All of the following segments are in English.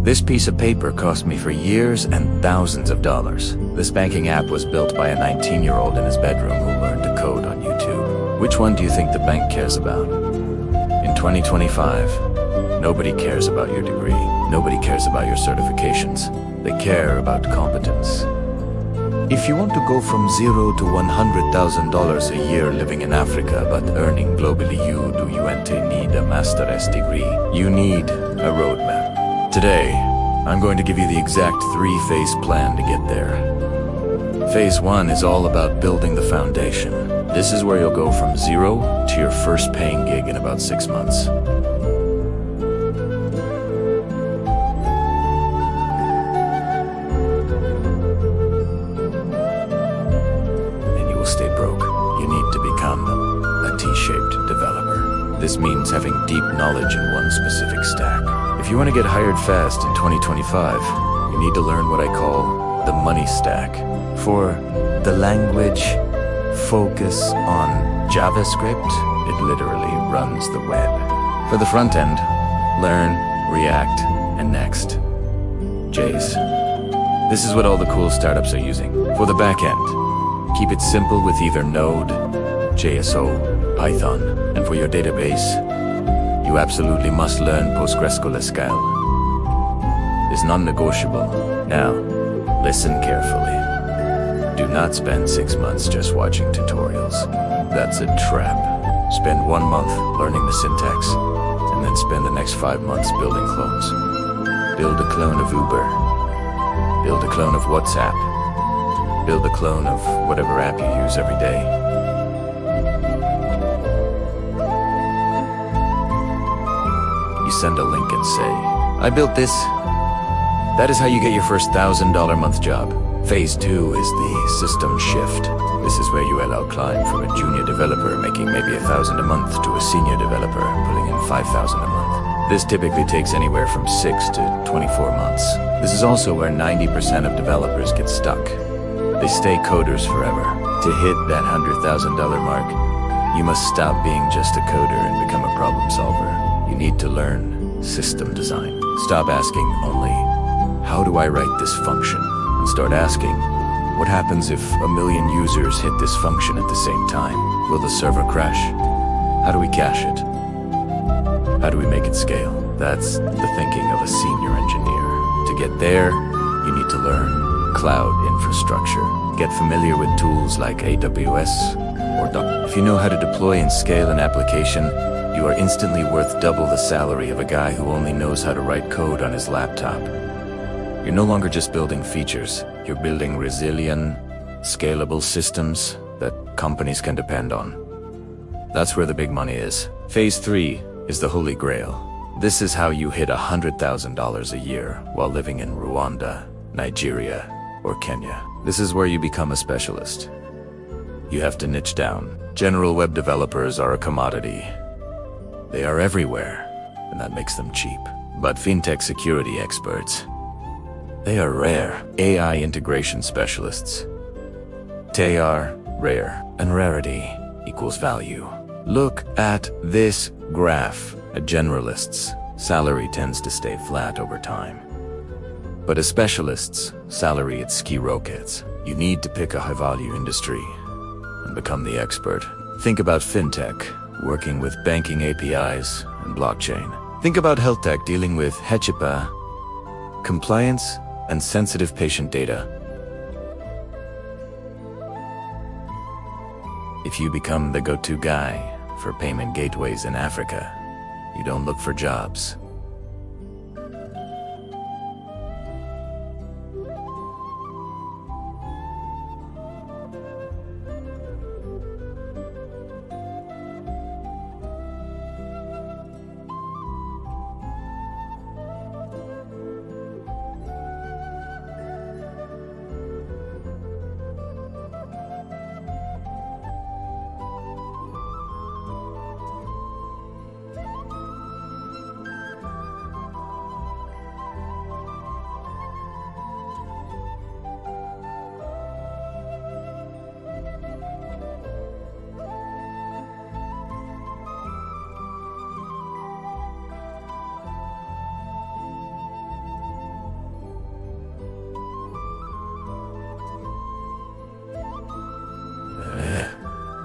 This piece of paper cost me for years and thousands of dollars. This banking app was built by a 19-year-old in his bedroom who learned to code on YouTube. Which one do you think the bank cares about? In 2025, nobody cares about your degree. Nobody cares about your certifications. They care about competence. If you want to go from $0 to $100,000 a year living in Africa but earning globally, you need a master's degree. You need a roadmap. Today, I'm going to give you the exact 3-phase plan to get there. Phase 1 is all about building the foundation. This is where you'll go from 0 to your first paying gig in about 6 months. And you will stay broke. You need to become a T-shaped developer. This means having deep knowledge in one specific stack. If you want to get hired fast in 2025, you need to learn what I call the money stack. For the language, focus on JavaScript. It literally runs the web. For the front end, learn React and Next.js. This is what all the cool startups are using. For the back end, keep it simple with either Node.js or Python. And for your database, you absolutely must learn PostgreSQL. It's non-negotiable. Now, listen carefully. Do not spend 6 months just watching tutorials. That's a trap. Spend 1 month learning the syntax, and then spend the next 5 months building clones. Build a clone of Uber. Build a clone of WhatsApp. Build a clone of whatever app you use every day. Send a link and say, I built this. That is how you get your first $1,000 a month job. Phase 2 is the system shift. This is where you will climb from a junior developer making maybe $1,000 a month to a senior developer pulling in $5,000 a month. This typically takes anywhere from 6 to 24 months. This is also where 90% of developers get stuck. They stay coders forever. To hit that $100,000 mark, you must stop being just a coder and become a problem solver. You need to learn system design. Stop asking only, how do I write this function? And start asking, what happens if 1 million users hit this function at the same time? Will the server crash? How do we cache it? How do we make it scale? That's the thinking of a senior engineer. To get there, you need to learn cloud infrastructure. Get familiar with tools like AWS or Docker. If you know how to deploy and scale an application, you are instantly worth double the salary of a guy who only knows how to write code on his laptop. You're no longer just building features, you're building resilient, scalable systems that companies can depend on. That's where the big money is. Phase 3 is the holy grail. This is how you hit $100,000 a year while living in Rwanda, Nigeria, or Kenya. This is where you become a specialist. You have to niche down. General web developers are a commodity. They are everywhere, and that makes them cheap. But fintech security experts, they are rare. AI integration specialists, they are rare, and rarity equals value. Look at this graph. A generalist's salary tends to stay flat over time. But a specialist's salary, it skyrockets. You need to pick a high-value industry and become the expert. Think about fintech, working with banking APIs and blockchain. Think about health tech, dealing with HIPAA, compliance, and sensitive patient data. If you become the go-to guy for payment gateways in Africa, you don't look for jobs.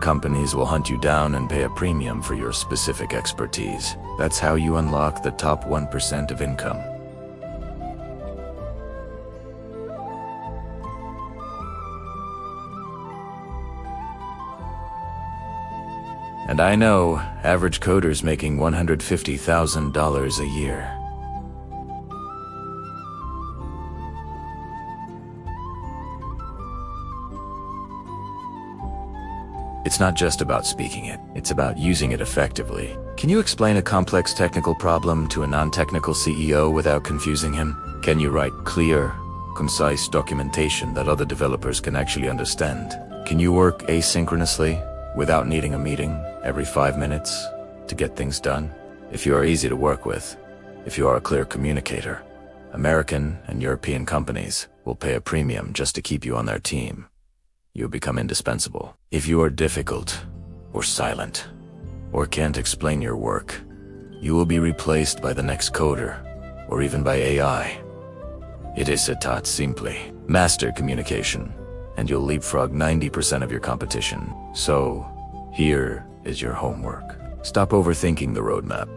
companies will hunt you down and pay a premium for your specific expertise. That's how you unlock the top 1% of income. And I know average coders making $150,000 a year. It's not just about speaking it, it's about using it effectively. Can you explain a complex technical problem to a non-technical CEO without confusing him? Can you write clear, concise documentation that other developers can actually understand? Can you work asynchronously without needing a meeting every 5 minutes to get things done? If you are easy to work with, if you are a clear communicator, American and European companies will pay a premium just to keep you on their team. You become indispensable. If you are difficult, or silent, or can't explain your work, you will be replaced by the next coder, or even by AI. It is that simply. Master communication, and you'll leapfrog 90% of your competition. So, here is your homework. Stop overthinking the roadmap.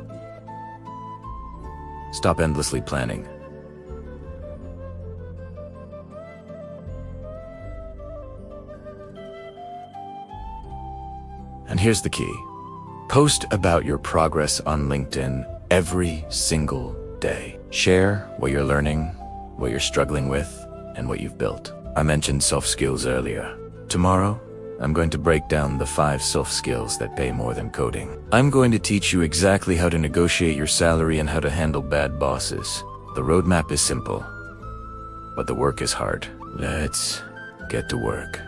Stop endlessly planning. And here's the key. Post about your progress on LinkedIn every single day. Share what you're learning, what you're struggling with, and what you've built. I mentioned soft skills earlier. Tomorrow, I'm going to break down the 5 soft skills that pay more than coding. I'm going to teach you exactly how to negotiate your salary and how to handle bad bosses. The roadmap is simple, but the work is hard. Let's get to work.